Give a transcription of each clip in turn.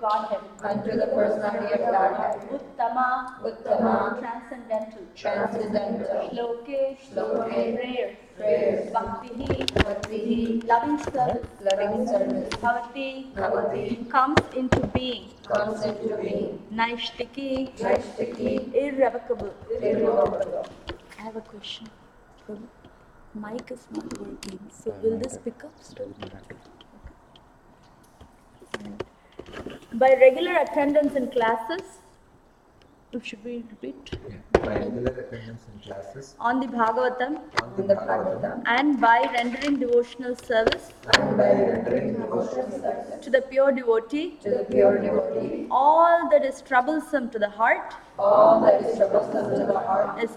Godhead. Unto the personality of Godhead. Uttama, Uttama, transcendental. transcendental. Shloke, Shloke, prayers. prayers. Bhaktihi, Bhaktihi, loving service. loving service. Bhavati, Bhavati, comes into being. comes into being. Naishtiki, Naishtiki, irrevocable. irrevocable. I have a question. The mic is not working, so will this pick up still? By regular attendance in classes, should we repeat? By regular attendance in classes, On the Bhagavatam, On the Bhagavatam, and by rendering devotional service and by rendering devotional service to the pure devotee, to the pure devotee, all that is troublesome to the heart all that is troublesome to the heart is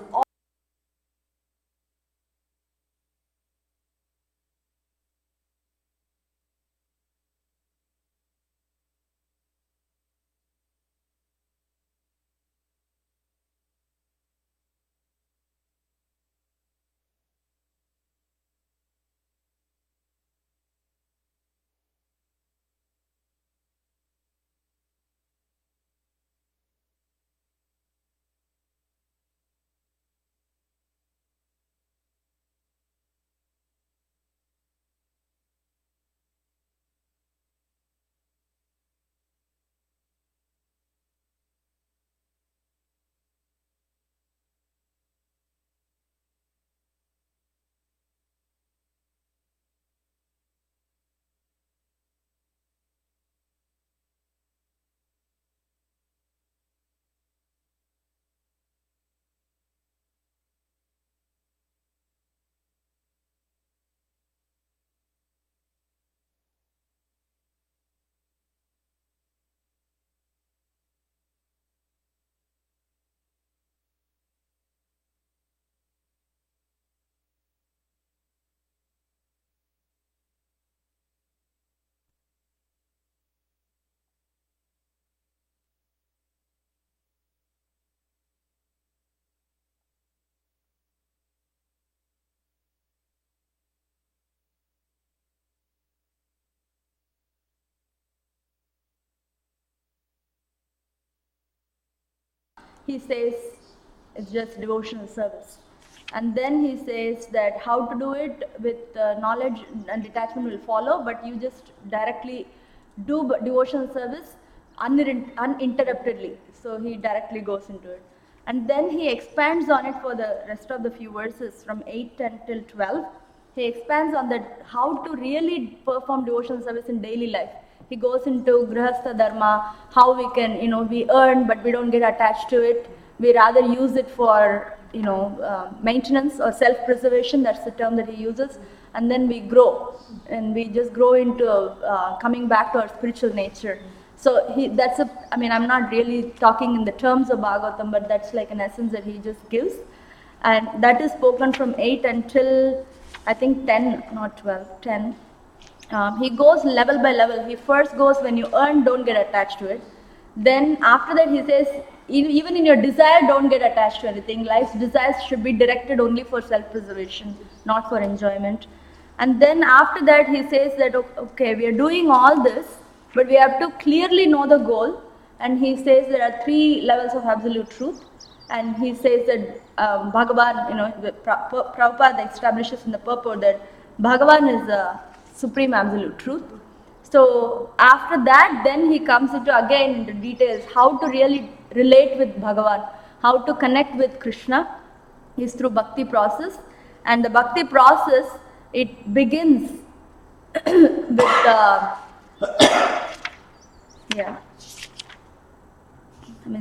he says it's just devotional service. And then he says that how to do it with knowledge and detachment will follow, but you just directly do devotional service uninterruptedly. So he directly goes into it. And then he expands on it for the rest of the few verses from 8, 10 till 12. He expands on that how to really perform devotional service in daily life. He goes into Grihastha Dharma, how we can, we earn but we don't get attached to it. We rather use it for, maintenance or self-preservation, that's the term that he uses. And then we grow, and we just grow into coming back to our spiritual nature. So I'm not really talking in the terms of Bhagavatam, but that's like an essence that he just gives. And that is spoken from 8 until, I think 10, not 12, 10. He goes level by level. He first goes when you earn, don't get attached to it. Then after that he says, even in your desire, don't get attached to anything. Life's desires should be directed only for self-preservation, not for enjoyment. And then after that he says that, okay, we are doing all this, but we have to clearly know the goal. And he says there are 3 levels of absolute truth. And he says that Bhagavan, Prabhupada establishes in the purport that Bhagavan is the supreme absolute truth. So after that, then he comes into details how to really relate with Bhagavan, how to connect with Krishna is through bhakti process. And the bhakti process, it begins with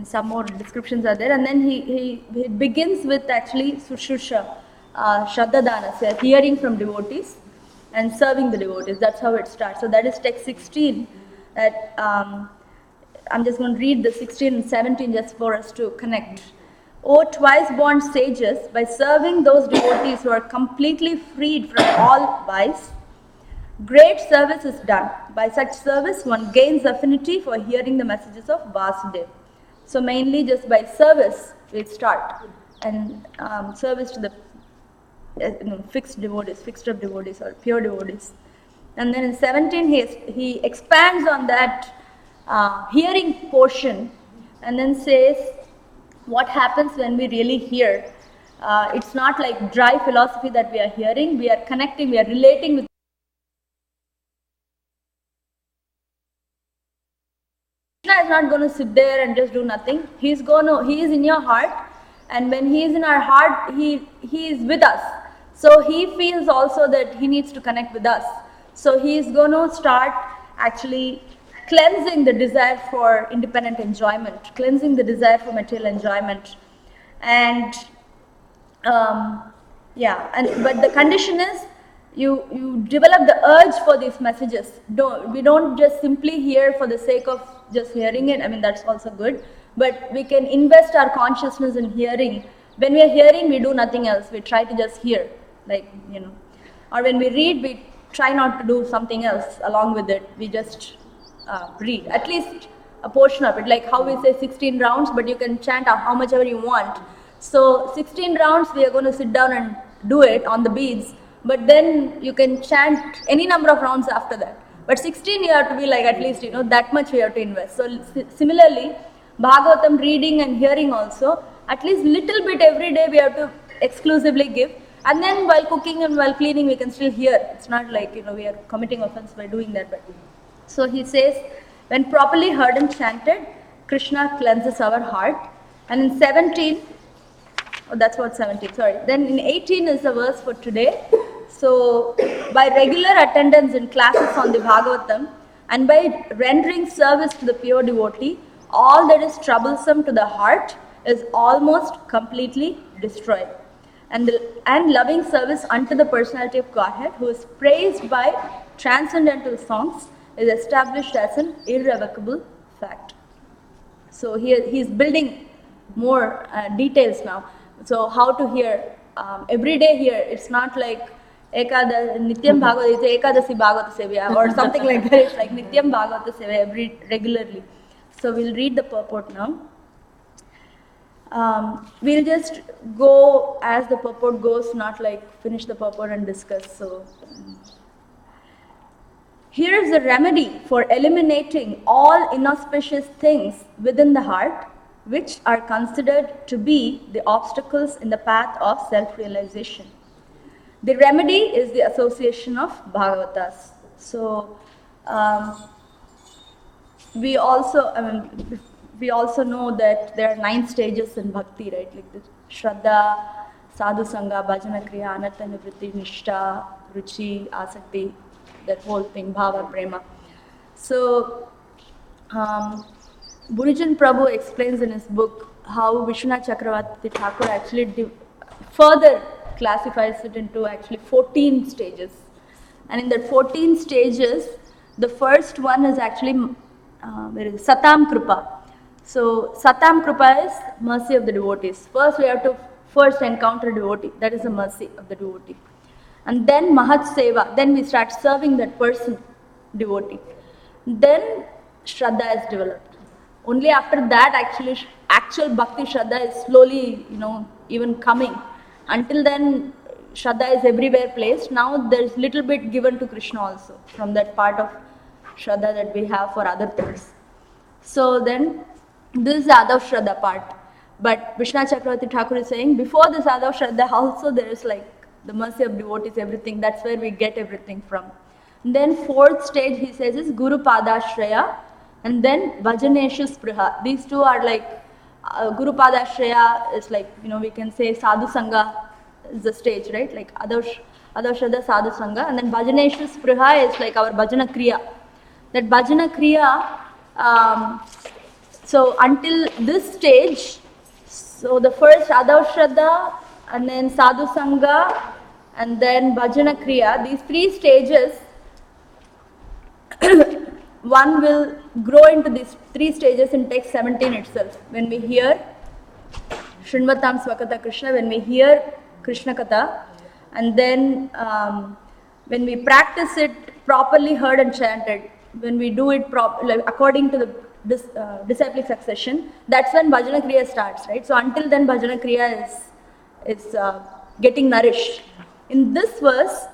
some more descriptions are there, and then he begins with actually Sushusha, Shraddha, hearing from devotees and serving the devotees. That's how it starts. So that is text 16. That I'm just going to read the 16 and 17 just for us to connect. O twice born sages, by serving those devotees who are completely freed from all vice, great service is done. By such service, one gains affinity for hearing the messages of Vasudeva. So mainly just by service we start, and service to the fixed up devotees or pure devotees. And then in 17 he expands on that hearing portion, and then says what happens when we really hear. It's not like dry philosophy that we are hearing, we are connecting, we are relating with Krishna is not going to sit there and just do nothing. He is in your heart, and when he is in our heart, he is with us. So he feels also that he needs to connect with us. So he is going to start actually cleansing the desire for independent enjoyment, cleansing the desire for material enjoyment, and but the condition is you develop the urge for these messages. We don't just simply hear for the sake of just hearing it. I mean, that's also good, but we can invest our consciousness in hearing. When we are hearing, we do nothing else. We try to just hear, or when we read, we try not to do something else along with it. We just read, at least a portion of it, like how we say 16 rounds, but you can chant how much ever you want. So 16 rounds, we are going to sit down and do it on the beads, but then you can chant any number of rounds after that. But 16, you have to be like at least, that much we have to invest. So similarly, Bhagavatam reading and hearing also, at least little bit every day we have to exclusively give. And then while cooking and while cleaning, we can still hear. It's not like, we are committing offense by doing that. But so he says, when properly heard and chanted, Krishna cleanses our heart. And in 17, that's what 17, sorry. Then in 18 is the verse for today. So, by regular attendance in classes on the Bhagavatam and by rendering service to the pure devotee, all that is troublesome to the heart is almost completely destroyed. And loving service unto the personality of Godhead, who is praised by transcendental songs, is established as an irrevocable fact. So here he is building more details now. So how to hear, every day here, it's not like Nityam Bhagavata, Ekadasi Bhagavata Sevya or something like that. It's like Nityam Bhagavata Sevya regularly. So we'll read the purport now. We'll just go as the purport goes, not like finish the purport and discuss. So here is the remedy for eliminating all inauspicious things within the heart, which are considered to be the obstacles in the path of self-realization. The remedy is the association of Bhagavatas. So we also know that there are 9 stages in bhakti, right? Like the Shraddha, Sadhu Sangha, Bhajana Kriya, Anartha Nivritti, Nishtha, Ruchi, Asakti, that whole thing, Bhava, Prema. So Burijan Prabhu explains in his book how Vishwanath Chakravarti Thakur actually further classifies it into actually 14 stages. And in that 14 stages, the first one is actually Satam Kripa. So Satam Kripa is mercy of the devotees. First we have to encounter devotee, that is the mercy of the devotee. And then Mahat Seva, then we start serving that person, devotee. Then Shraddha is developed. Only after that actual Bhakti Shraddha is slowly, even coming. Until then, Shraddha is everywhere placed. Now there is little bit given to Krishna also, from that part of Shraddha that we have for other things. So then, this is the Adav Shraddha part. But Vishwanath Chakravarti Thakur is saying, before this Adav Shraddha also there is like the mercy of devotees, everything. That's where we get everything from. And then 4th stage he says is Guru Padashraya, and then Vajaneshu Spriha. These two are like, Guru Padashraya is like, we can say Sadhu Sangha is the stage, right? Like Adav Shraddha, Sadhu Sangha. And then Vajaneshu Spriha is like our Bhajana Kriya. That Bhajana Kriya, so until this stage, so the first Adav Shraddha, and then Sadhu Sangha, and then Bhajana Kriya, these 3 stages, one will grow into these 3 stages in text 17 itself. When we hear Srinvatam Swakata Krishna, when we hear Krishna Katha, and then when we practice it properly heard and chanted, when we do it according to the disciplic succession, that's when Bhajana Kriya starts, right? So until then Bhajana Kriya is getting nourished. In this verse,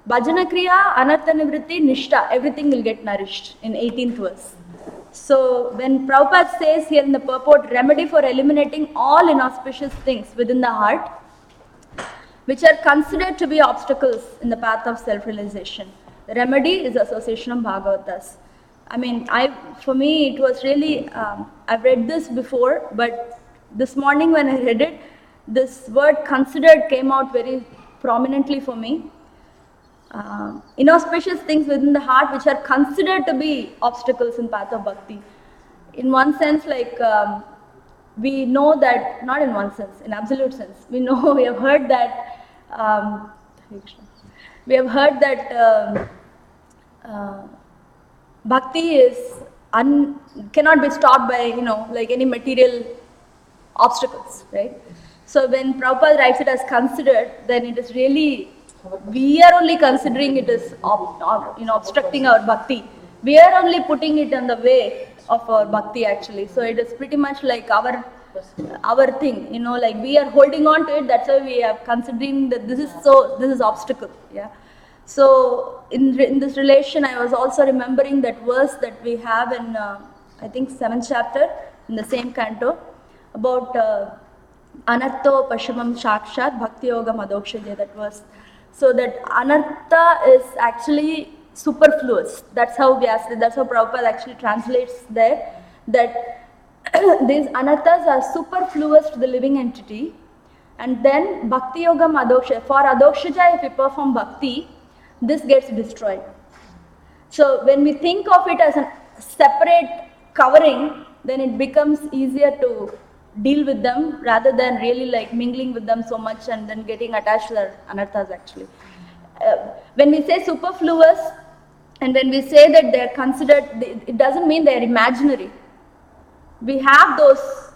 Bhajana Kriya, Anartha Nivritti, Nishtha, everything will get nourished in 18th verse. So when Prabhupada says here in the purport, remedy for eliminating all inauspicious things within the heart, which are considered to be obstacles in the path of self-realization. The remedy is association of Bhagavatas. I mean, for me, it was really, I've read this before, but this morning when I read it, this word considered came out very prominently for me. Inauspicious things within the heart which are considered to be obstacles in path of bhakti. In one sense, like we know that, not in one sense, in absolute sense, we know, we have heard that bhakti is cannot be stopped by, like any material obstacles, right? So when Prabhupada writes it as considered, then it is really, we are only considering it as obstructing our bhakti. We are only putting it in the way of our bhakti actually. So it is pretty much like our thing, like we are holding on to it. That's why we are considering that this is obstacle. Yeah. So in this relation, I was also remembering that verse that we have in I think 7th chapter in the same canto about anartho pashamam shakshat bhakti yoga madokshade, that verse. So that anartha is actually superfluous. That's how Prabhupada actually translates there, that these anarthas are superfluous to the living entity. And then bhakti yoga adoksha, for adokshaja, if we perform bhakti, this gets destroyed. So when we think of it as a separate covering, then it becomes easier to deal with them rather than really like mingling with them so much and then getting attached to the anarthas actually. When we say superfluous and when we say that they are considered, it doesn't mean they are imaginary. We have those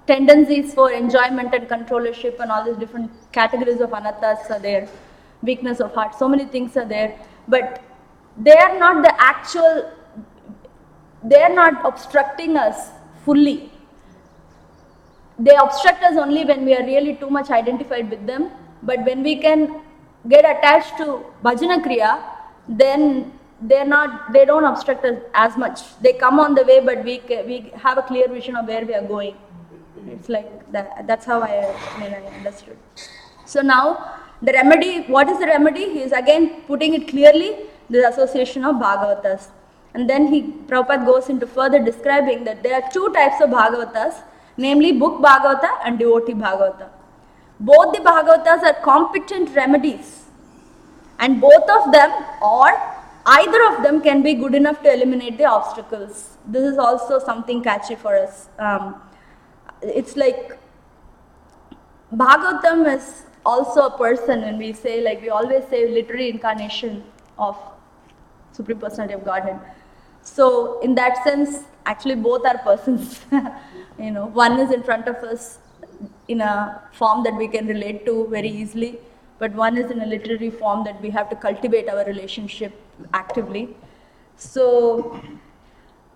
tendencies for enjoyment and controllership and all these different categories of anarthas are there, weakness of heart, so many things are there, but they are not the actual, they are not obstructing us fully. They obstruct us only when we are really too much identified with them, but when we can get attached to bhajana kriya, then they don't obstruct us as much. They come on the way, but we have a clear vision of where we are going. It's like that. That's how I understood. So now the remedy, what is the remedy? He is again putting it clearly, the association of Bhagavatas. And then Prabhupada goes into further describing that there are two types of Bhagavatas, namely book Bhagavata and devotee Bhagavata. Both the Bhagavatas are competent remedies, and both of them or either of them can be good enough to eliminate the obstacles. This is also something catchy for us. It's like Bhagavatam is also a person, when we say, like we always say, literary incarnation of Supreme Personality of Godhead. So in that sense, actually both are persons. One is in front of us in a form that we can relate to very easily, but one is in a literary form that we have to cultivate our relationship actively. So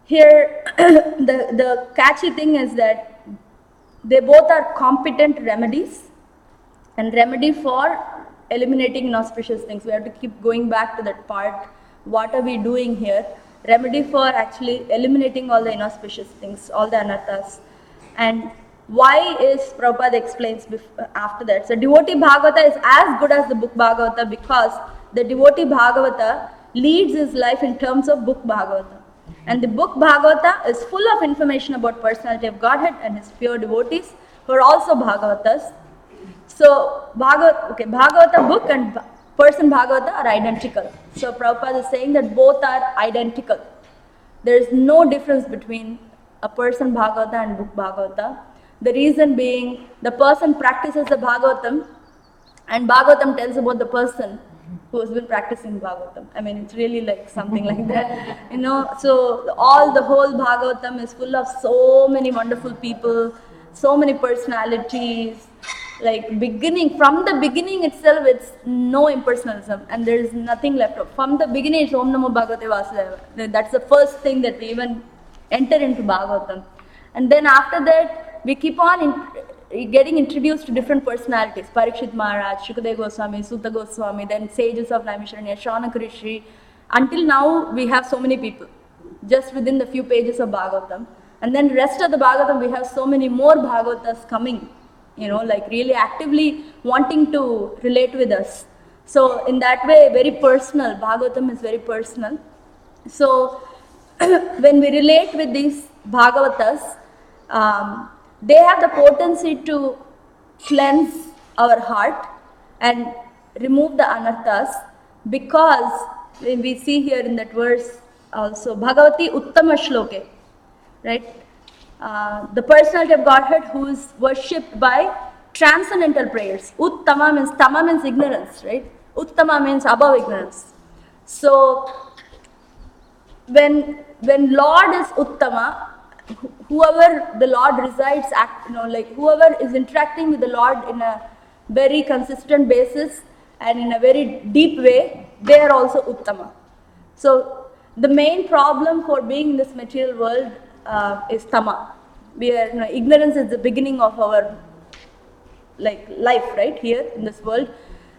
here the catchy thing is that they both are competent remedies, and remedy for eliminating inauspicious things. We have to keep going back to that part. What are we doing here? Remedy for actually eliminating all the inauspicious things, all the anarthas. And why is Prabhupada explains after that. So devotee Bhagavata is as good as the book Bhagavata because the devotee Bhagavata leads his life in terms of book Bhagavata. And the book Bhagavata is full of information about personality of Godhead and his pure devotees who are also Bhagavatas. So Bhagavata book and person Bhagavata are identical. So Prabhupada is saying that both are identical. There is no difference between a person Bhagavata and book Bhagavata. The reason being, the person practices the Bhagavatam and Bhagavatam tells about the person who has been practicing Bhagavatam. I mean, it's really like something like that. So the whole Bhagavatam is full of so many wonderful people, so many personalities. Like from the beginning itself, it's no impersonalism and there is nothing left of. From the beginning, it's Om Namo Bhagavate Vasudeva. That's the first thing that we even enter into Bhagavatam. And then after that, we keep on getting introduced to different personalities. Parikshit Maharaj, Shukadeva Goswami, Sutta Goswami, then sages of Naimisharanya, Shaunaka Rishi. Until now, we have so many people. just within the few pages of Bhagavatam. And then rest of the Bhagavatam, we have so many more Bhagavatas coming, like really actively wanting to relate with us. So in that way, very personal, Bhagavatam is very personal. So when we relate with these Bhagavatas, they have the potency to cleanse our heart and remove the anarthas, because when we see here in that verse also, Bhagavati Uttama Shloke, right? The personality of Godhead who is worshipped by transcendental prayers. Uttama means, tama means ignorance, right? Uttama means above ignorance. So when Lord is Uttama, whoever the Lord resides, whoever is interacting with the Lord in a very consistent basis and in a very deep way, they are also Uttama. So the main problem for being in this material world is Tama. Ignorance is the beginning of our life, right, here in this world.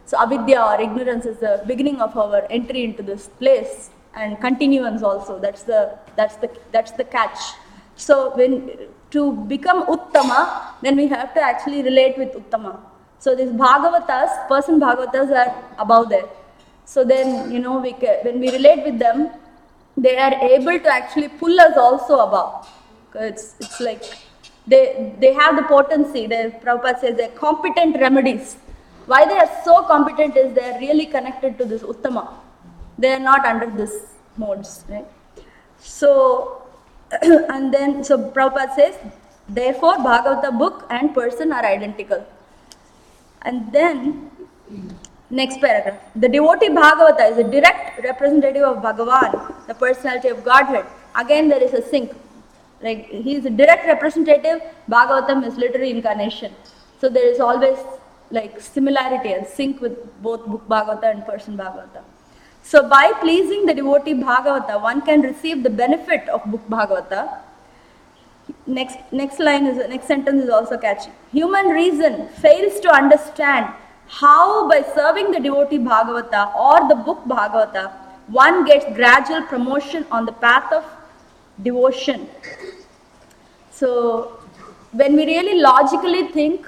So avidya or ignorance is the beginning of our entry into this place, and continuance also. That's the catch. So to become Uttama, then we have to actually relate with Uttama. So these Bhagavatas, person Bhagavatas are above there. So then, when we relate with them, they are able to actually pull us also above. It's like they have the potency. Prabhupada says they're competent remedies. Why they are so competent is they are really connected to this Uttama. They are not under this modes, right? So, and then, so Prabhupada says, therefore Bhagavata book and person are identical. And then, next paragraph. The devotee Bhagavata is a direct representative of Bhagavan, the personality of Godhead. Again, there is a sync. Like, he is a direct representative, Bhagavatam is literary incarnation. So there is always like similarity and sync with both book Bhagavata and person Bhagavata. So by pleasing the devotee Bhagavata, one can receive the benefit of book Bhagavata. Next sentence is also catchy. Human reason fails to understand how by serving the devotee Bhagavata or the book Bhagavata, one gets gradual promotion on the path of devotion. So when we really logically think,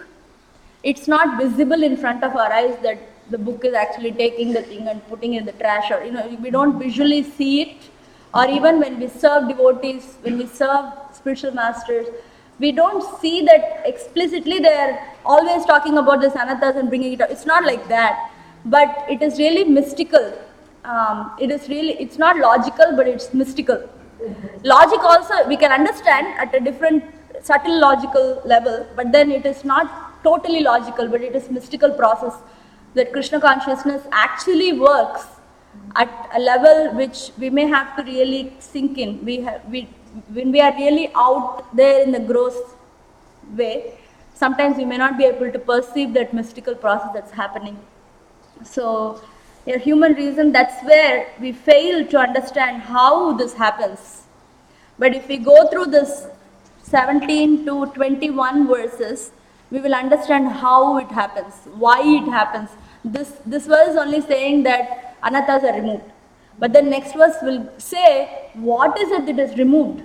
it's not visible in front of our eyes that the book is actually taking the thing and putting it in the trash, or we don't visually see it. Or even when we serve devotees, when we serve spiritual masters, we don't see that explicitly. They are always talking about the sanatas and bringing it up. It's not like that, but it is really mystical. It's not logical, but it's mystical. Logic also we can understand at a different subtle logical level, but then it is not totally logical, but it is mystical process that Krishna consciousness actually works at a level which we may have to really sink in. When we are really out there in the gross way, sometimes we may not be able to perceive that mystical process that's happening. So, human reason, that's where we fail to understand how this happens. But if we go through this 17 to 21 verses, we will understand how it happens, why it happens. This verse is only saying that anathas are removed. But the next verse will say, what is it that is removed?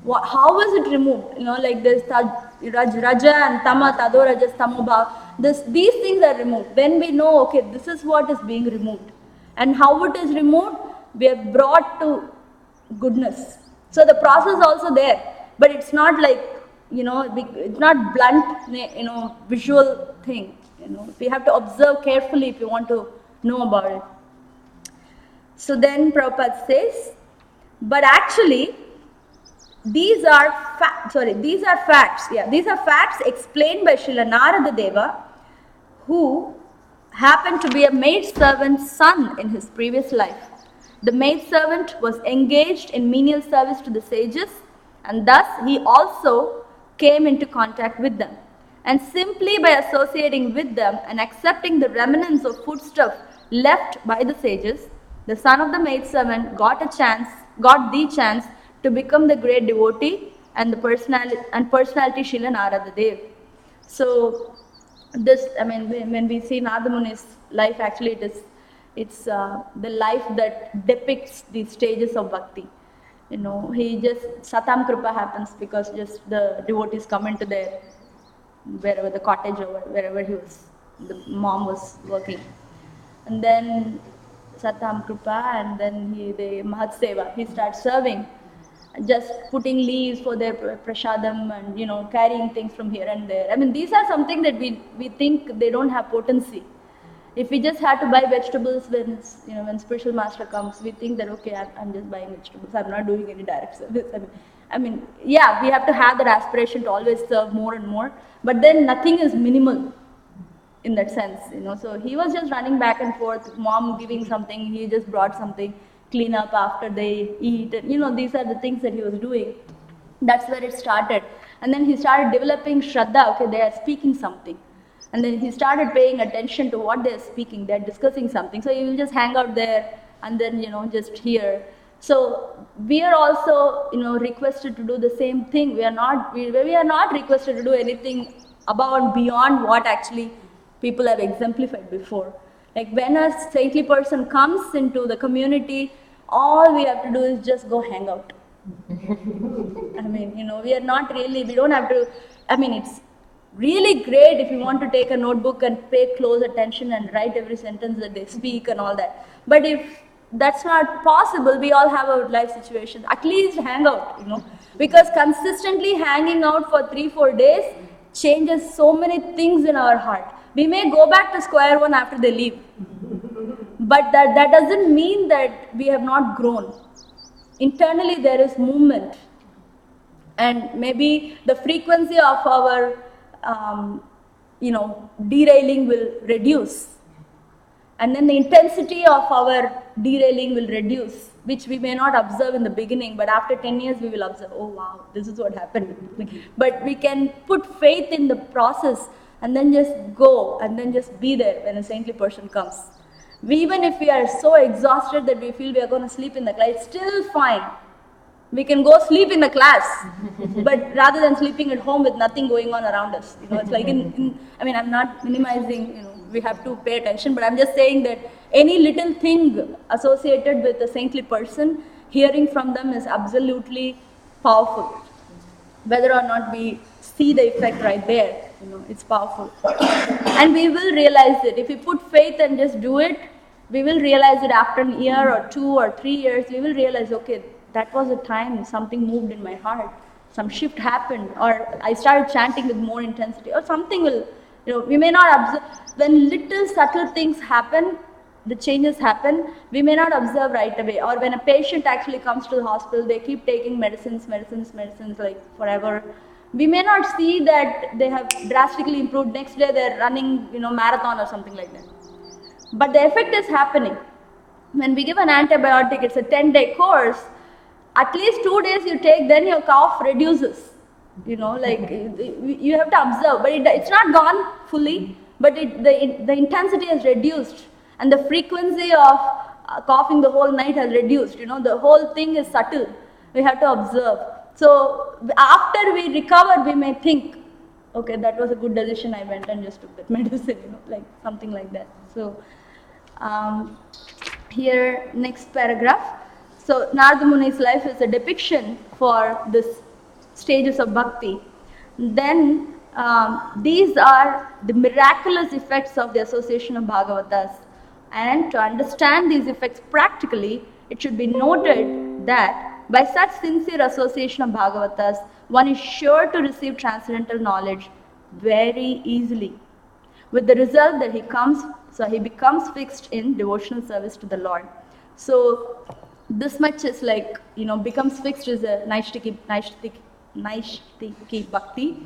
How is it removed? Like this Raja and Tama, Tado Rajas, Tamobha. These things are removed. When we know, okay, this is what is being removed. And how it is removed, we are brought to goodness. So the process is also there. But it's not like, it's not blunt, visual thing. We have to observe carefully if you want to know about it. So then Prabhupada says, but actually, these are facts. These are facts explained by Srila Narada Deva, who happened to be a maidservant's son in his previous life. The maidservant was engaged in menial service to the sages, and thus he also came into contact with them. And simply by associating with them and accepting the remnants of foodstuff left by the sages, the son of the maidservant got the chance to become the great devotee and personality Srila Narada Dev. So when we see Narada Muni's life, actually it's the life that depicts the stages of bhakti. he just, Satam Kripa happens because just the devotees come into their, wherever the cottage or wherever the mom was working. And then Satam Kripa, and then the Mahat Seva, he starts serving, just putting leaves for their prasadam and, carrying things from here and there. I mean, these are something that we think they don't have potency. If we just had to buy vegetables when spiritual master comes, we think that, okay, I'm just buying vegetables. I'm not doing any direct service. I mean, yeah, we have to have that aspiration to always serve more and more, but then nothing is minimal in that sense, So he was just running back and forth, mom giving something, he just brought something, clean up after they eat, and these are the things that he was doing. That's where it started. And then he started developing Shraddha, okay, they are speaking something. And then he started paying attention to what they're speaking, they're discussing something. So he will just hang out there and then, just hear. So we are also, requested to do the same thing. We are not requested to do anything above and beyond what actually people have exemplified before. Like when a saintly person comes into the community, all we have to do is just go hang out. I mean, we don't have to, it's really great if you want to take a notebook and pay close attention and write every sentence that they speak and all that. But if that's not possible, we all have our life situations. At least hang out, because consistently hanging out for 3-4 days changes so many things in our heart. We may go back to square one after they leave, but that doesn't mean that we have not grown. Internally there is movement, and maybe the frequency of our derailing will reduce, and then the intensity of our derailing will reduce, which we may not observe in the beginning, but after 10 years we will observe, oh wow, this is what happened. But we can put faith in the process and then just go and then just be there when a saintly person comes. Even if we are so exhausted that we feel we are going to sleep in the class, it's still fine. We can go sleep in the class, but rather than sleeping at home with nothing going on around us. It's like I'm not minimizing, we have to pay attention, but I'm just saying that any little thing associated with a saintly person, hearing from them is absolutely powerful. Whether or not we see the effect right there, it's powerful. And we will realize it. If we put faith and just do it, we will realize it after a year or 2 or 3 years. We will realize, okay, that was a time something moved in my heart, some shift happened, or I started chanting with more intensity, or something will, we may not observe. When little subtle things happen, the changes happen, we may not observe right away. Or when a patient actually comes to the hospital, they keep taking medicines like forever. We may not see that they have drastically improved. Next day they're running, marathon or something like that. But the effect is happening. When we give an antibiotic, it's a 10-day course. At least 2 days you take, then your cough reduces. You have to observe, but it's not gone fully, but the intensity has reduced, and the frequency of coughing the whole night has reduced. The whole thing is subtle. We have to observe. So after we recover, we may think, okay, that was a good decision. I went and just took that medicine. Like something like that. So here, next paragraph. So Narada Muni's life is a depiction for this stages of bhakti. Then these are the miraculous effects of the association of Bhagavatas. And to understand these effects practically, it should be noted that by such sincere association of Bhagavatas, one is sure to receive transcendental knowledge very easily, with the result that he becomes fixed in devotional service to the Lord. So this much is like, becomes fixed is a Naishtiki bhakti.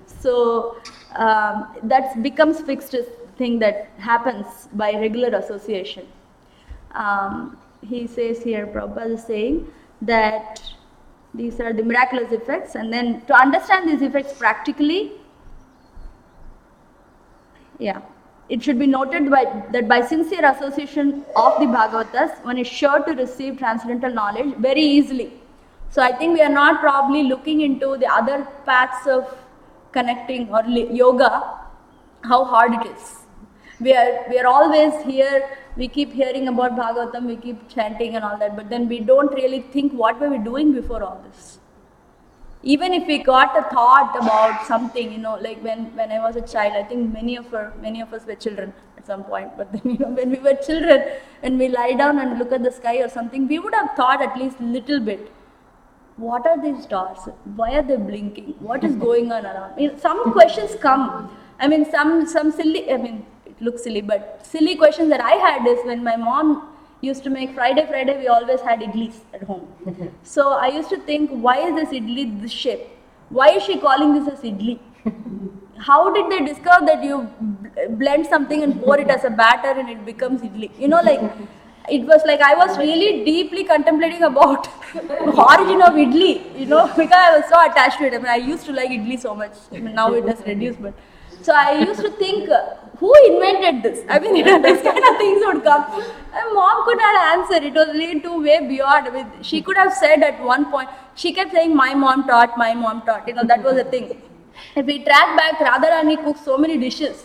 So that becomes fixed is thing that happens by regular association. He says here, Prabhupada is saying that these are the miraculous effects, and then to understand these effects practically, it should be noted that by sincere association of the Bhagavatas, one is sure to receive transcendental knowledge very easily. So I think we are not probably looking into the other paths of connecting or yoga, how hard it is. We are always here we keep hearing about Bhagavatam, we keep chanting and all that, but then we don't really think what were we doing before all this. Even if we got a thought about something, you know, like when I was a child, I think many of us were children at some point, but then, you know, when we were children and we lie down and look at the sky or something, we would have thought at least little bit, what are these stars? Why are they blinking? What is going on around? I mean, some questions come. I mean, some silly, I mean, it looks silly, but silly questions that I had is when my mom used to make Friday, we always had idlis at home. So I used to think, why is this idli this shape? Why is she calling this as idli? How did they discover that you blend something and pour it as a batter and it becomes idli? You know, like, it was like I was really deeply contemplating about origin of idli, you know, because I was so attached to it. I mean, I used to like idli so much. I mean, now it has reduced, but so I used to think, who invented this? I mean, you know, these kind of things would come. And mom could not answer. It was really too way beyond. I mean, she could have said at one point, she kept saying, my mom taught. You know, that was the thing. If we track back, Radharani cooks so many dishes.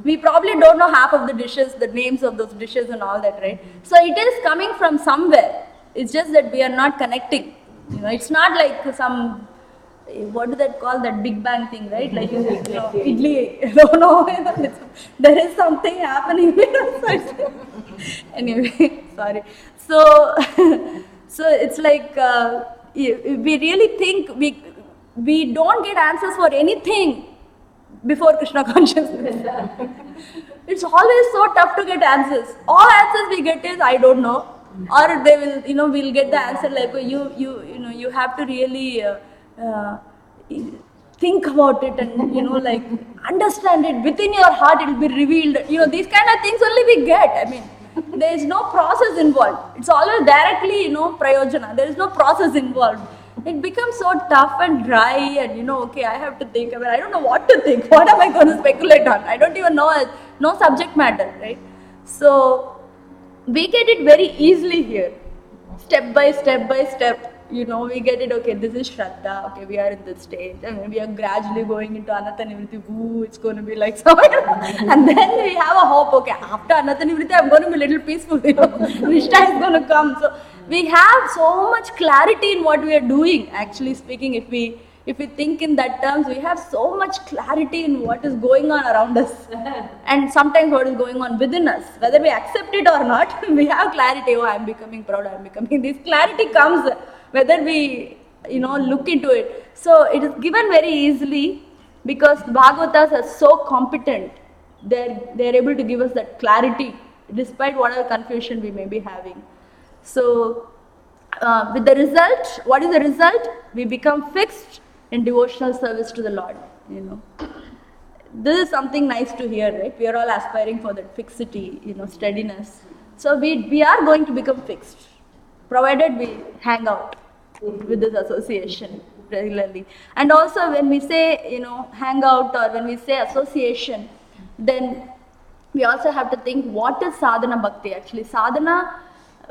We probably don't know half of the dishes, the names of those dishes and all that, right? So it is coming from somewhere. It's just that we are not connecting. You know, it's not like some, what do they call that Big Bang thing, right? Like, you know, idli. No, there is something happening. Anyway, sorry. So, so it's like, we really think we don't get answers for anything before Krishna consciousness. It's always so tough to get answers. All answers we get is I don't know, or they will, you know, we'll get the answer like you know, you have to really think about it and, you know, like understand it within your heart. It will be revealed. You know, these kind of things only we get. I mean, there is no process involved. It's always directly, you know, prayojana. There is no process involved. It becomes so tough and dry and, you know, okay, I have to think. I mean, I don't know what to think. What am I going to speculate on? I don't even know, no subject matter, right? So, we get it very easily here. Step by step, you know, we get it, okay, this is Shraddha, okay, we are in this stage. I mean, we are gradually going into Anata Nivriti, ooh, it's going to be like so. And then we have a hope, okay, after Anata Nivriti, I'm going to be a little peaceful, you know, Nishtha is going to come. So, we have so much clarity in what we are doing, actually speaking. If we think in that terms, we have so much clarity in what is going on around us and sometimes what is going on within us. Whether we accept it or not, we have clarity. Oh, I'm becoming proud, I'm becoming. This clarity comes whether we, you know, look into it. So it is given very easily because Bhagavatas are so competent. They're able to give us that clarity despite whatever confusion we may be having. So, with the result, what is the result? We become fixed in devotional service to the Lord, you know. This is something nice to hear, right? We are all aspiring for that fixity, you know, steadiness. So, we are going to become fixed, provided we hang out with this association regularly. And also, when we say, you know, hang out or when we say association, then we also have to think, what is sadhana bhakti? Actually, sadhana,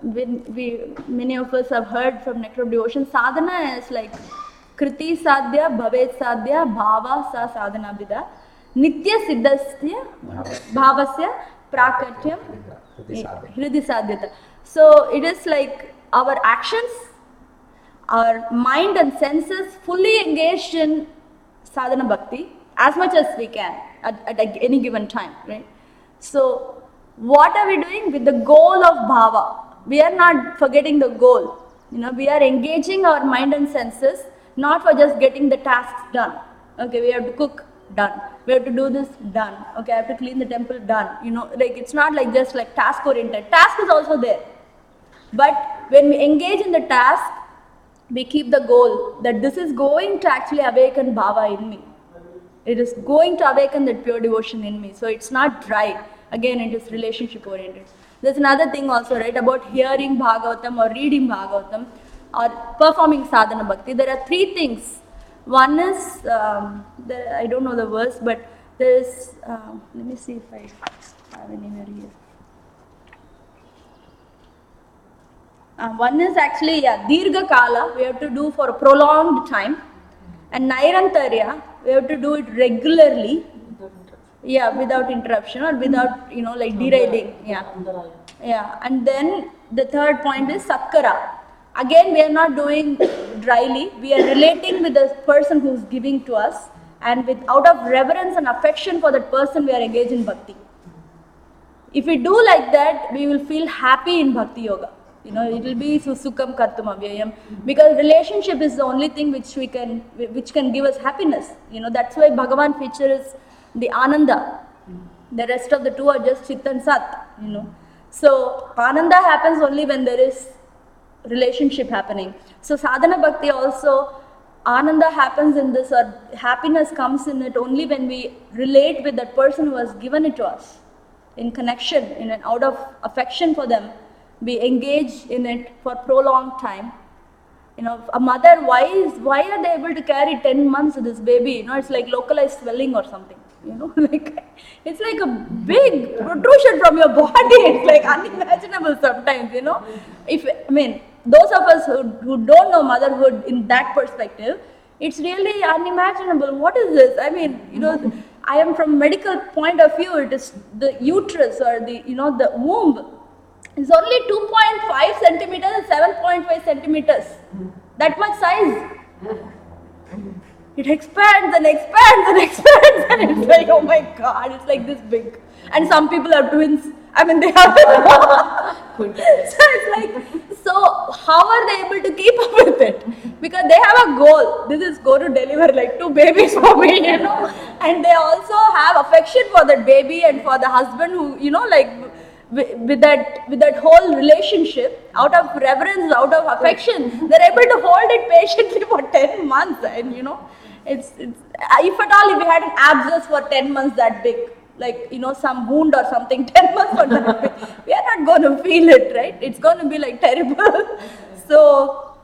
many of us have heard from Nectar of Devotion, sadhana is like kriti sadhya, bhavet sadhya, bhava sa sadhana bida, nitya siddhasya, bhavasya, prakatyam, hridi sadhyata. So it is like our actions, our mind and senses fully engaged in sadhana bhakti as much as we can at any given time, right? So what are we doing with the goal of bhava? We are not forgetting the goal. You know, we are engaging our mind and senses, not for just getting the tasks done. Okay, we have to cook, done. We have to do this, done. Okay, I have to clean the temple, done. You know, like it's not like just like task oriented. Task is also there. But when we engage in the task, we keep the goal that this is going to actually awaken bhava in me. It is going to awaken that pure devotion in me. So it's not dry. Again, it is relationship oriented. There's another thing also, right, about hearing Bhagavatam or reading Bhagavatam or performing sadhana bhakti. There are three things. One is, I don't know the verse, but there is, let me see if I have anywhere here. One is actually, Dirgha Kala, we have to do for a prolonged time. And Nairantarya, we have to do it regularly. Yeah, without interruption or without, you know, like derailing. Yeah. Yeah, and then the third point is Satkara. Again, we are not doing dryly. We are relating with the person who is giving to us, and with out of reverence and affection for that person, we are engaged in bhakti. If we do like that, we will feel happy in bhakti yoga. You know, it will be susukam kartum avyayam, because relationship is the only thing which can give us happiness. You know, that's why Bhagavan features the Ananda. The rest of the two are just Chit and Sat. You know, so Ananda happens only when there is relationship happening. So sadhana bhakti also, Ananda happens in this, or happiness comes in it only when we relate with that person who has given it to us. In connection, in and out of affection for them, we engage in it for prolonged time. You know, a mother, why are they able to carry 10 months of this baby? You know, it's like localized swelling or something. You know, like it's like a big protrusion from your body. It's like unimaginable sometimes. You know, those of us who don't know motherhood in that perspective, it's really unimaginable. What is this? I mean, you know, I am from medical point of view. It is the uterus, or the the womb. It's only 2.5 centimeters and 7.5 centimeters. That much size. It expands and expands and expands, and it's like, oh my God, it's like this big. And some people are twins. I mean, they have. So it's like, so how are they able to keep up with it? Because they have a goal. This is going to deliver like 2 babies for me, you know. And they also have affection for that baby and for the husband who, you know, like with that whole relationship, out of reverence, out of affection, they're able to hold it patiently for 10 months. And you know, it's if at all, if we had an abscess for 10 months that big, like, you know, some wound or something, 10 months for that big, we are not going to feel it, right? It's going to be like terrible. So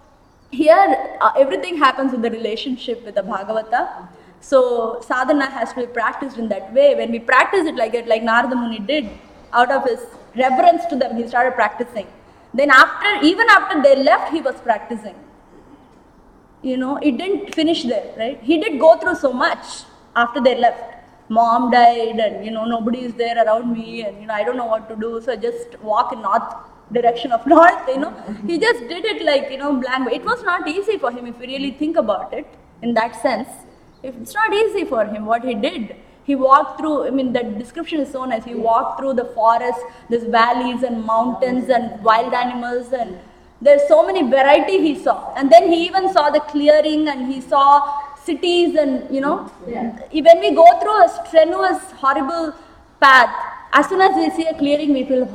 here everything happens with the relationship with the Bhagavata. So sadhana has to be practiced in that way. When we practice it like that, like Narada Muni did, out of his reverence to them, he started practicing. Then even after they left, he was practicing. You know, it didn't finish there, right? He did go through so much after they left. Mom died, and you know, nobody is there around me, and you know, I don't know what to do, so I just walk in north direction of north. You know, he just did it like, you know, blank. It was not easy for him if you really think about it in that sense. It's not easy for him what he did. He walked through, I mean, that description is so nice. He walked through the forest, these valleys and mountains and wild animals, and there's so many variety he saw. And then he even saw the clearing, and he saw cities, and you know, when we go through a strenuous, horrible path, as soon as we see a clearing, we feel,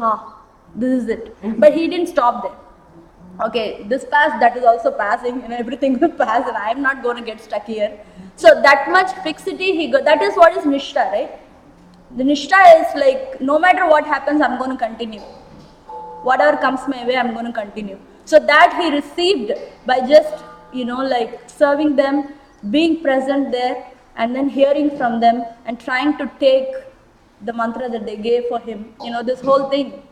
this is it. But he didn't stop there. Okay, this path, that is also passing, and everything will pass, and I am not going to get stuck here. So that much fixity he got. That is what is Nishtha, right? The Nishtha is like, no matter what happens, I'm going to continue. Whatever comes my way, I'm going to continue. So that he received by just, you know, like serving them, being present there, and then hearing from them, and trying to take the mantra that they gave for him. You know, this whole thing,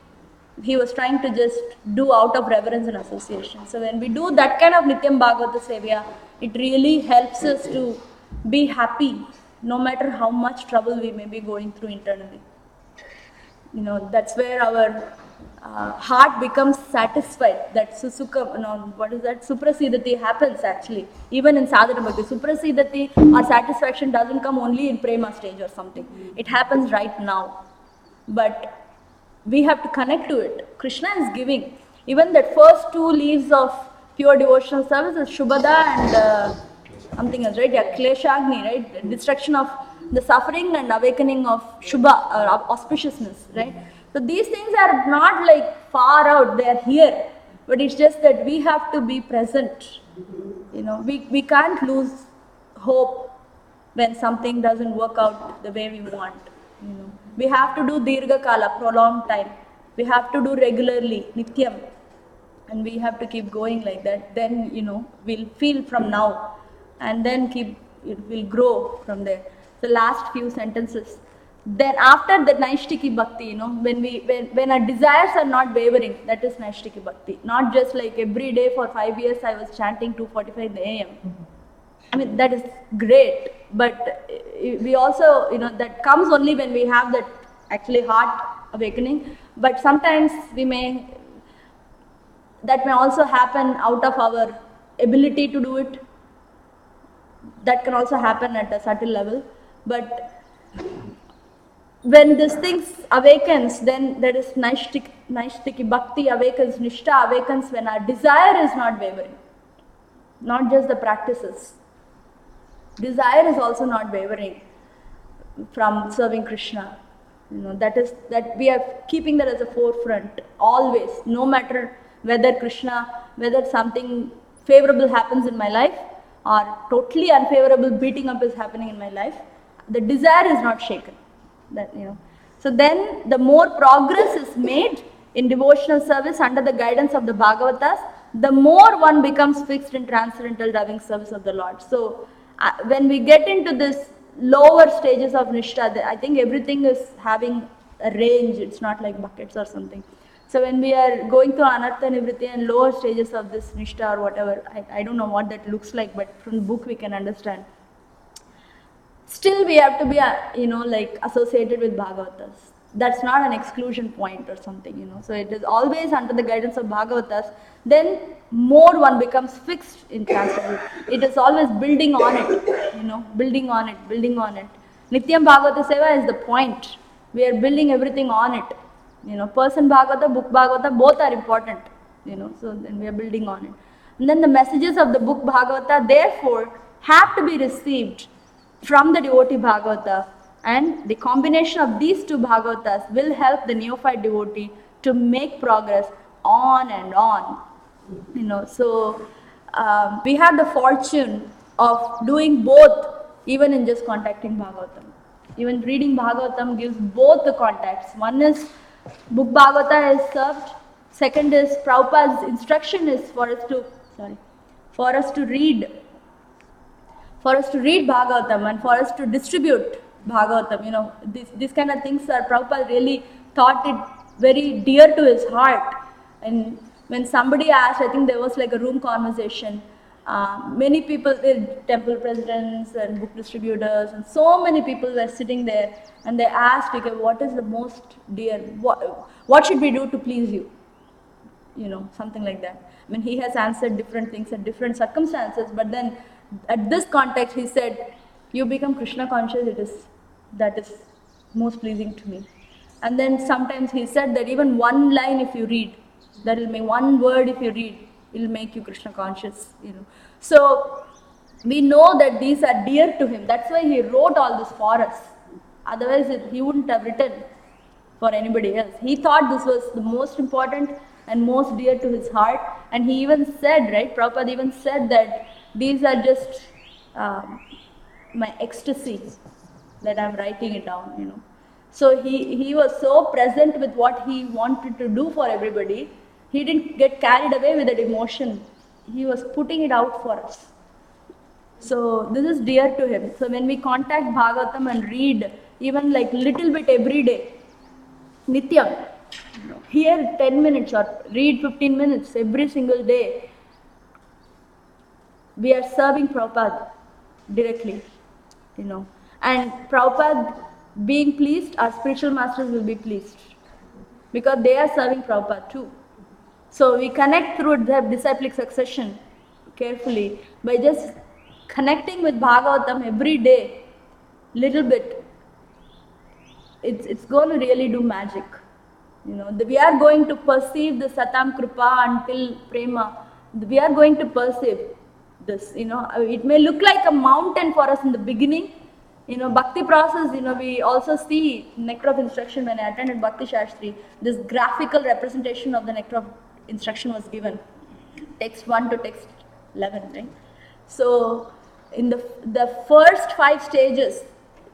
he was trying to just do out of reverence and association. So when we do that kind of Nityam Bhagavata Sevya, it really helps us to be happy, no matter how much trouble we may be going through internally. You know, that's where our heart becomes satisfied. That susukha, what is that? Suprasidati happens actually. Even in sadhana bhakti, suprasidati or satisfaction doesn't come only in prema stage or something. It happens right now. But we have to connect to it. Krishna is giving. Even that first 2 leaves of pure devotional service is Shubhada and something else, right? Yeah, Kleshagni, right? Destruction of the suffering and awakening of Shubha, or auspiciousness, right? So these things are not like far out, they are here. But it's just that we have to be present. You know, we can't lose hope when something doesn't work out the way we want. You know, we have to do Dirgha Kala, prolonged time. We have to do regularly, Nityam. And we have to keep going like that. Then, you know, we'll feel from now. And then it will grow from there. The last few sentences. Then after the Naishtiki Bhakti, you know, when our desires are not wavering, that is Naishtiki Bhakti. Not just like every day for 5 years I was chanting 2:45 a.m. I mean, that is great, but we also, you know, that comes only when we have that actually heart awakening. But sometimes that may also happen out of our ability to do it. That can also happen at a subtle level. But when these things awakens, then there is Naishtiki Bhakti awakens, Nishtha awakens when our desire is not wavering. Not just the practices. Desire is also not wavering from serving Krishna. That we are keeping that as a forefront always, no matter whether something favorable happens in my life or totally unfavorable beating up is happening in my life, the desire is not shaken. So then the more progress is made in devotional service under the guidance of the Bhagavatas, the more one becomes fixed in transcendental loving service of the Lord. So when we get into this lower stages of Nishtha, I think everything is having a range. It's not like buckets or something. So when we are going through Anartha Nivritti and lower stages of this Nishtha or whatever, I don't know what that looks like, but from the book we can understand. Still we have to be, associated with Bhagavatas. That's not an exclusion point or something, So it is always under the guidance of Bhagavatas. Then more one becomes fixed in transcendental. It is always building on it, building on it. Nityam Bhagavata Seva is the point. We are building everything on it. Person Bhagavata, book Bhagavata, both are important, So then we are building on it. And then the messages of the book Bhagavata, therefore, have to be received from the devotee Bhagavata, and the combination of these two Bhagavatas will help the neophyte devotee to make progress on and on. So we have the fortune of doing both, even in just contacting Bhagavatam. Even reading Bhagavatam gives both the contacts. One is book Bhagavata is served. Second is Prabhupada's instruction is for us to read Bhagavatam and for us to distribute Bhagavatam. These kind of things are Prabhupada really thought it very dear to his heart. And when somebody asked, I think there was like a room conversation, many people, temple presidents and book distributors and so many people were sitting there, and they asked, okay, what is the most dear, what should we do to please you? Something like that. He has answered different things at different circumstances, but then at this context he said, you become Krishna conscious, that is most pleasing to me. And then sometimes he said that even one line if you read, that will make one word if you read, it will make you Krishna conscious, So we know that these are dear to him. That's why he wrote all this for us. Otherwise he wouldn't have written for anybody else. He thought this was the most important and most dear to his heart. And he even said, Prabhupada even said that these are just my ecstasy that I'm writing it down, So he was so present with what he wanted to do for everybody. He didn't get carried away with that emotion. He was putting it out for us. So this is dear to him. So when we contact Bhagavatam and read even like little bit every day, Nityam, hear 10 minutes or read 15 minutes every single day, we are serving Prabhupada directly, And Prabhupada being pleased, our spiritual masters will be pleased. Because they are serving Prabhupada too. So we connect through the disciplic succession carefully by just connecting with Bhagavatam every day, little bit. It's going to really do magic. We are going to perceive the Satam Kripa until Prema. We are going to perceive this, It may look like a mountain for us in the beginning. Bhakti process, we also see nectar of instruction when I attended Bhakti Shastri. This graphical representation of the nectar of instruction was given. Text 1 to text 11, right? So in the first 5 stages,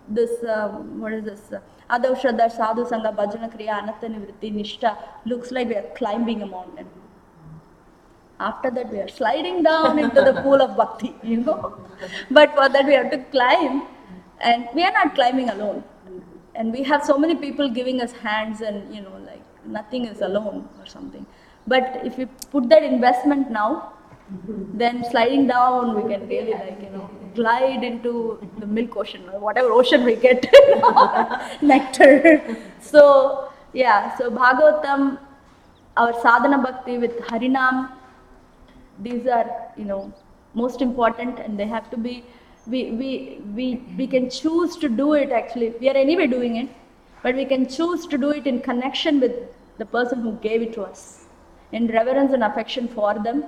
this, Adav Shraddha, Sadhu Sangha, Bhajana Kriya, Anartha Nivritti, Nishtha, looks like we are climbing a mountain. After that we are sliding down into the pool of bhakti, But for that we have to climb, and we are not climbing alone. And we have so many people giving us hands and, nothing is alone or something. But if we put that investment now, then sliding down, we can really glide into the milk ocean or whatever ocean we get, nectar. So Yeah, so Bhagavatam, our sadhana bhakti with Harinam, these are, most important, and they have to be, we can choose to do it actually. We are anyway doing it, but we can choose to do it in connection with the person who gave it to us, in reverence and affection for them.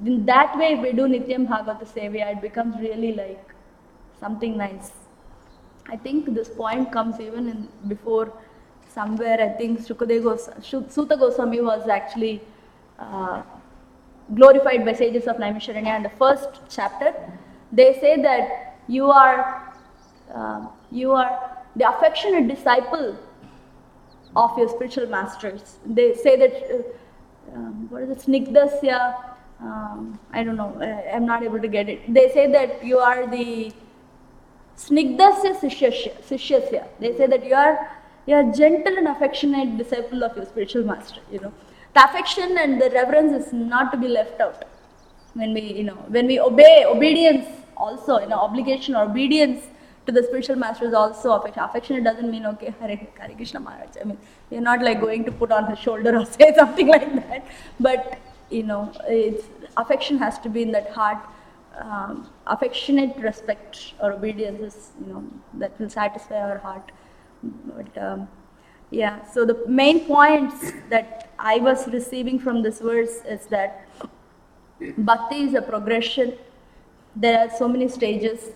In that way, if we do Nityam Bhagavata Sevya, it becomes really like something nice. I think this point comes even in before somewhere. I think Suta Goswami was actually glorified by sages of Naimisharanya. In the first chapter, they say that you are the affectionate disciple of your spiritual masters. They say that what is it, Snigdasya? I don't know. I'm not able to get it. They say that you are the Snigdasya Sishyasya. They say that you are gentle and affectionate disciple of your spiritual master. The affection and the reverence is not to be left out. When we obey, obedience also, obligation or obedience to the spiritual master is also affection. Affection, it doesn't mean, okay, Hare Krishna Maharaj. I mean, you're not like going to put on his shoulder or say something like that. But, affection has to be in that heart. Affectionate respect or obedience is, that will satisfy our heart. But, yeah, so the main points that I was receiving from this verse is that Bhakti is a progression. There are so many stages.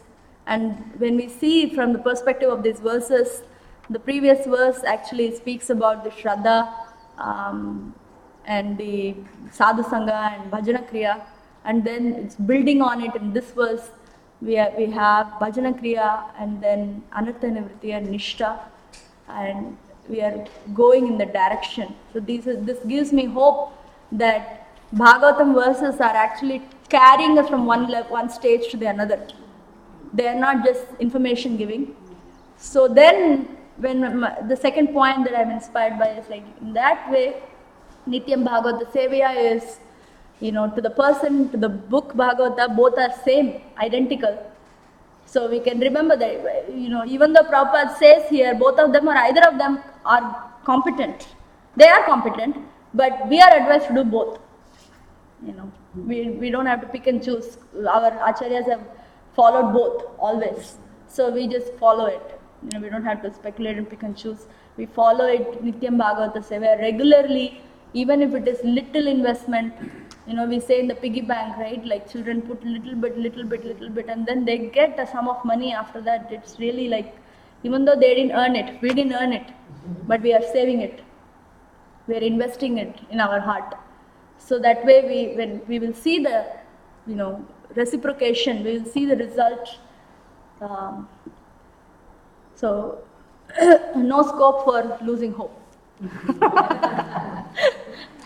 And when we see from the perspective of these verses, the previous verse actually speaks about the Shraddha and the Sadhu Sangha and Bhajana Kriya. And then it's building on it. In this verse, we have Bhajana Kriya and then Anartha Nivritti and Nishtha. And we are going in the direction. So this gives me hope that Bhagavatam verses are actually carrying us from one stage to the another. They are not just information giving. So then, when the second point that I'm inspired by is like, in that way, Nityam Bhagavata Sevya is, to the person, to the book Bhagavata, both are same, identical. So we can remember that, even though Prabhupada says here, both of them or either of them are competent. They are competent, but we are advised to do both. We don't have to pick and choose. Our acharyas have followed both always. So we just follow it. We don't have to speculate and pick and choose. We follow it, Nityam Bhagavata Sevya, regularly, even if it is little investment. We say in the piggy bank, right? Like children put little bit, and then they get a sum of money after that. It's really like, even though they didn't earn it, we didn't earn it, but we are saving it. We are investing it in our heart. So that way, when we will see the, reciprocation, we will see the result. So, no scope for losing hope.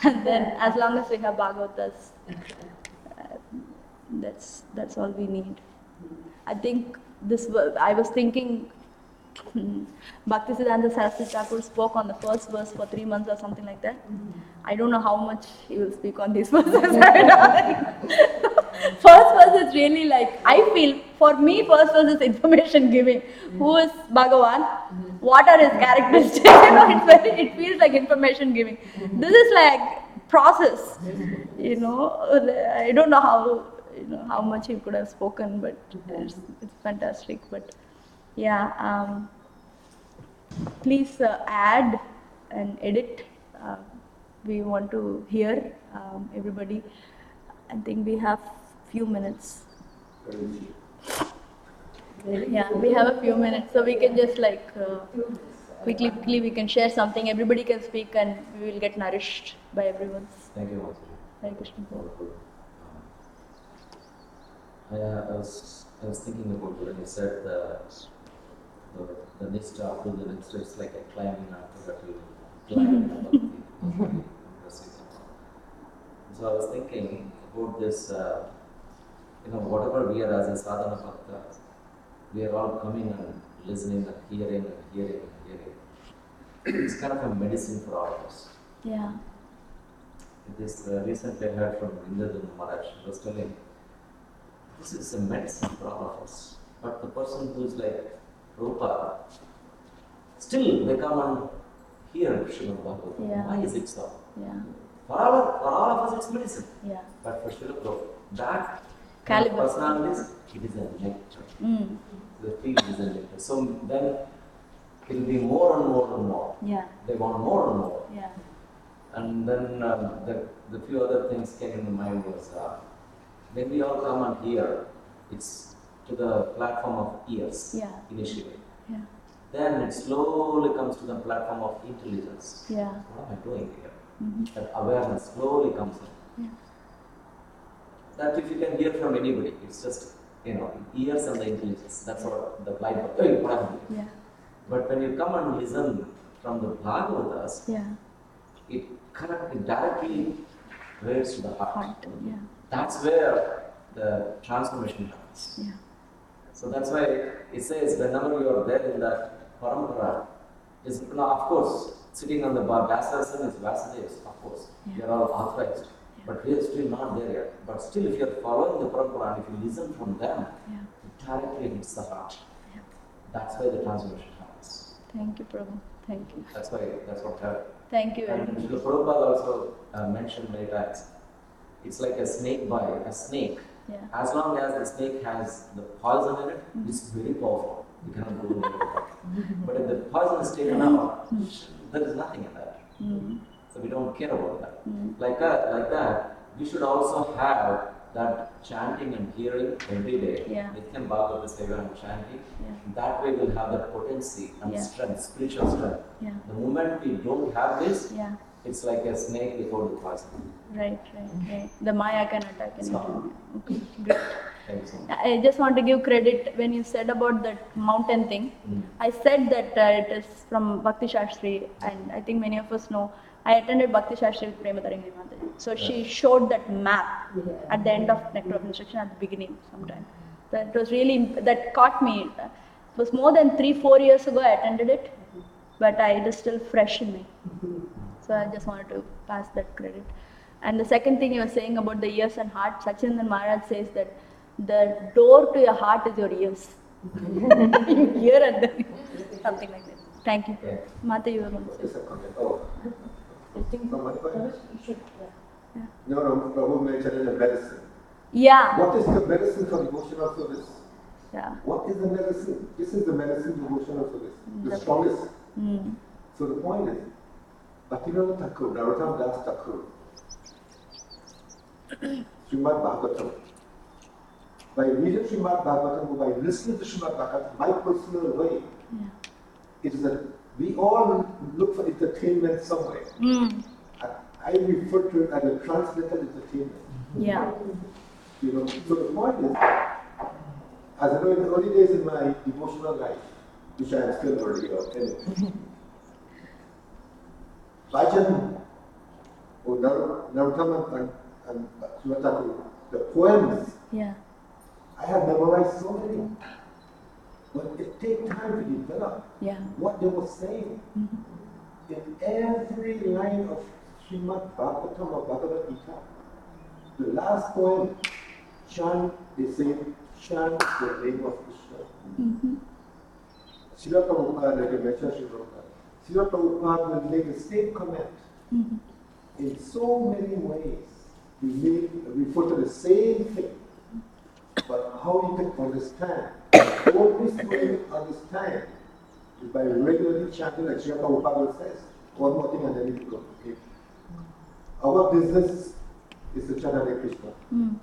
And then, as long as we have Bhagavatas, that's all we need. I think I was thinking, Bhaktisiddhanta Saraswati Thakur spoke on the first verse for 3 months or something like that. I don't know how much he will speak on these verses. First verse is really like, I feel, for me, first verse is information giving. Who is Bhagavan? What are his characteristics? It feels like information giving. This is like process. I don't know how much he could have spoken, but it's fantastic. But yeah, please add and edit. We want to hear everybody. I think we have few minutes. Yeah, we have a few minutes, so we can just like quickly we can share something. Everybody can speak, and we will get nourished by everyone's. Thank you, Mataji. Hare Krishna. I was thinking about when you said the next up to the next, it's like a climbing after that you climb. So I was thinking about this, whatever we are as a sadhana bhakta, we are all coming and listening and hearing and hearing and hearing. It's kind of a medicine for all of us. Yeah. This recently I heard from Indradhan Maharaj was telling, this is a medicine for all of us. But the person who is like Rupa, still they come and hear Srimad Bhagavatam. Yeah. Why is it so? Yeah. For all of us, it's medicine. Yeah. But for Srila Prabhupada, that Caliber. personalities, it is a nectar. The field is a nectar. So then it will be more and more and more. Yeah. They want more and more. Yeah. And then the few other things came in my mind was when we all come and hear, it's to the platform of ears Yeah. initially. Yeah. Then it slowly comes to the platform of intelligence. Yeah. What am I doing here? That awareness slowly comes in. Yeah. That if you can hear from anybody, it's just, ears and the intelligence. That's what the blind one. Yeah. But when you come and listen from the Bhagavatas, Yeah. it directly relates to the heart. Heart. Yeah. That's where the transformation happens. Yeah. So that's why it says whenever you are there in that parampara, of course, sitting on the Vyasasana is Vyasadev's, of course. Yeah. They are all authorized. But we are still not there yet. But still, if you are following the parampara and if you listen from them, it directly hits the heart. Yeah. That's why the transformation happens. Thank you, Prabhu. Thank you. That's what happened. Thank you very And much. the Prabhupada also mentioned many times, it's like a snake bite, a snake. Yeah. As long as the snake has the poison in it, it's very powerful. You cannot do anything with it. But if the poison is taken out, there is nothing in that. So we don't care about that. Like that, we should also have that chanting and hearing every day. Yeah. Nityan Bhagavata Seva and chanting. Yeah. That way we'll have that potency and strength, spiritual strength. Yeah. The moment we don't have this, Yeah. it's like a snake without the poison. Right. The Maya can attack anytime. So- Okay, great. Thank you so much. I just want to give credit when you said about that mountain thing. I said that it is from Bhakti Shastri, and I think many of us know. I attended Bhakti Shastri with Prematarangi Mataji. So she showed that map at the end of Nectar of Instruction at the beginning sometime. That was really, that caught me. It was more than 3-4 years ago I attended it, but it is still fresh in me. So I just wanted to pass that credit. And the second thing you were saying about the ears and heart, Sachinandan Maharaj says that the door to your heart is your ears. You hear and then something like that. Thank you. Yeah. Mata, you were going to say. Just a comment. Oh, I think from my point. you should. No, Prabhu mentioned the medicine. Yeah. What is the medicine for devotional service? Yeah. What is the medicine? This is the medicine devotional service, the That's- strongest. Mm. So the point is, Bhaktivinoda Thakur, Narottam Das Thakur, Srimad Bhagavatam. By reading Srimad Bhagavatam or by listening to Srimad Bhagavatam, my personal way, Yeah. it is that we all look for entertainment somewhere. Mm. I refer to it as a transcendental entertainment. Yeah. So the point is, as I know in the early days in my devotional life, which I am still learning of, anyway, Bhajan, or Narottam and Srimad Thakur, the poems, Yeah. I have memorized so many. But it takes time to develop Yeah. what they were saying. In every line of Srimad Bhagavatam or Bhagavad Gita, the last poem, chant, they say, chant the name of Krishna. Srila Prabhupada, like I mentioned, Srila Prabhupada will make the same comment. In so many ways, we refer to the same thing. But how you can understand, the only way you understand is by regularly chanting like Srila Prabhupada says. One more thing and then you go. Okay. Our business is to chant Hare Krishna.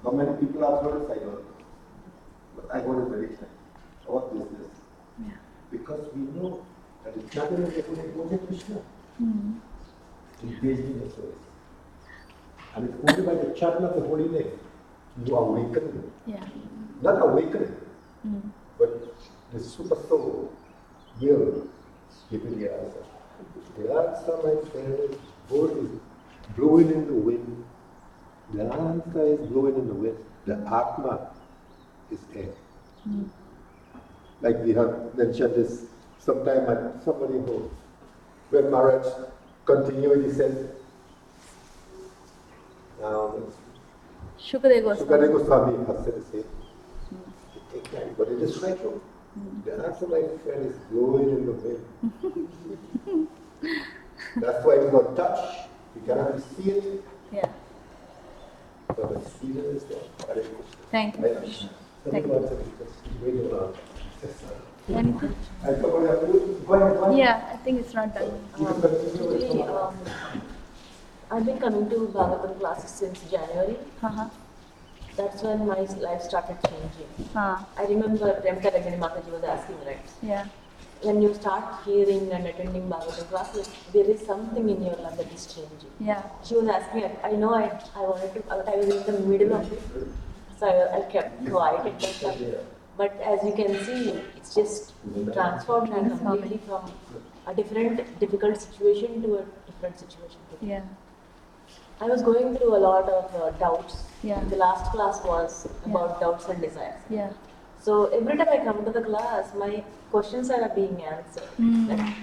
How many people have heard it? I don't know. But I want it very clear. Our business. Yeah. Because we know that the chanting of the Holy Krishna engaged in the service. And it's only by the chanting of the holy name you awaken. Yeah. Not awakening, but the super soul will give you the answer. The answer, my friend, is blowing in the wind. The answer is blowing in the wind. The Atma is air. Like we have mentioned this sometime at somebody who, when Maharaj continued, he said, Shukadeva Sukadeva Goswami. Goswami has said the same. It takes time, but it is right true. The answer, my friend, is blowing in the wind. That's why it's got touch. You cannot see it, Yeah. but the feel is there. Hare Krishna. Thank you. Right? Thank you. Anything? I forgot your food. Go ahead, go ahead. Yeah, I think it's not done. You can continue with Actually, tomorrow. I've been coming to Bhagavatam classes since January. Uh-huh. That's when my life started changing. Uh, I remember Premka Rajani Mataji was asking, right? yeah. When you start hearing and attending Bhagavatam classes, there is something in your life that is changing. Yeah. She was asking, I know I wanted to, but I was in the middle of it. So I kept quiet at that time. But as you can see, it's just transformed and completely from a different difficult situation to a different situation. Yeah. I was going through a lot of doubts. Yeah. The last class was about doubts and desires. Yeah. So every time I come to the class, my questions are being answered.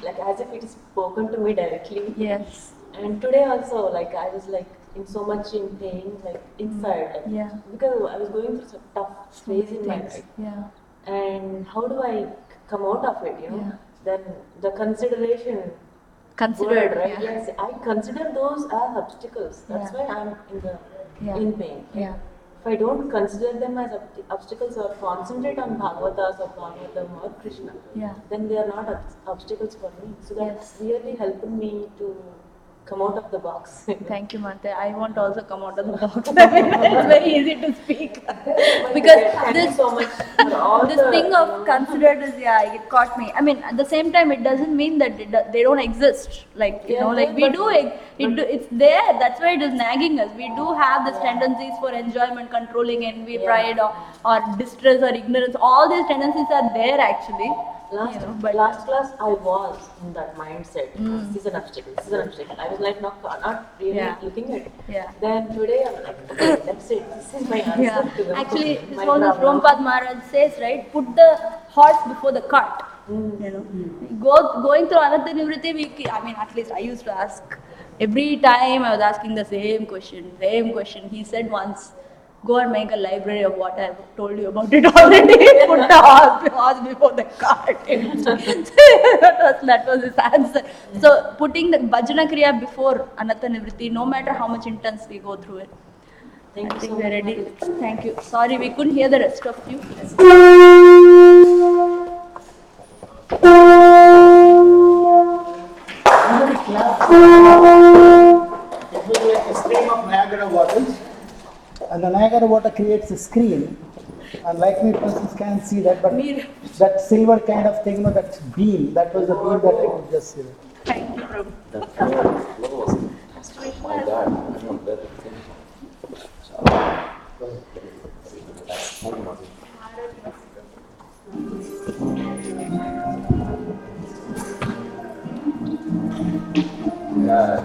Like as if it is spoken to me directly. Yes. And today also, like I was like in so much in pain, like inside. Like, Yeah. because I was going through some tough phase in my life. Yeah. And how do I come out of it, you know? Yeah. Then the consideration Considered, word, right? yeah. Yes, I consider those as obstacles. That's Yeah. why I'm Yeah. in pain. Yeah. If I don't consider them as obstacles or concentrate on Bhagavatas or Bhagavatam or Krishna, Yeah. then they are not obstacles for me. So that's really helped me to come out of the box. Thank you, Mante. I want to also come out of the box. I mean, it's very easy to speak. Because Thank you this, so much for all this the, thing you of know, considered is, yeah, it caught me. I mean, at the same time, it doesn't mean that they don't exist. Like, you Yeah, know, like we but- do, it's there. That's why it is nagging us. We do have these tendencies for enjoyment, controlling envy, pride, or distress or ignorance. All these tendencies are there actually. Last, You know, but last class, I was in that mindset. This is an obstacle. This is an obstacle. I was like not really Yeah. looking at it. Yeah. Then today I'm like, okay, that's it. This is my answer Yeah, to the actually, this my was what problem. Rompad Maharaj says, right? Put the horse before the cart. You know, going through Ananta Nivritti, I mean, at least I used to ask. Every time I was asking the same question. He said once, go and make a library of what I've told you about it already. Put the horse before the cart. that was his answer. So, putting the Bhajana Kriya before Ananta Nivritti, no matter how much intense we go through it. Thank I you think so we're much. ready. Thank you. Sorry, we couldn't hear the rest of you. Usually claps, it will be like a stream of Niagara waters, and the Niagara water creates a screen. And like me, persons can't see that, but that silver kind of thing, that beam, that was the beam that I could just see. Thank you, Prabhu. That flow was my God. I don't know where the thing. That's moving on. Yeah.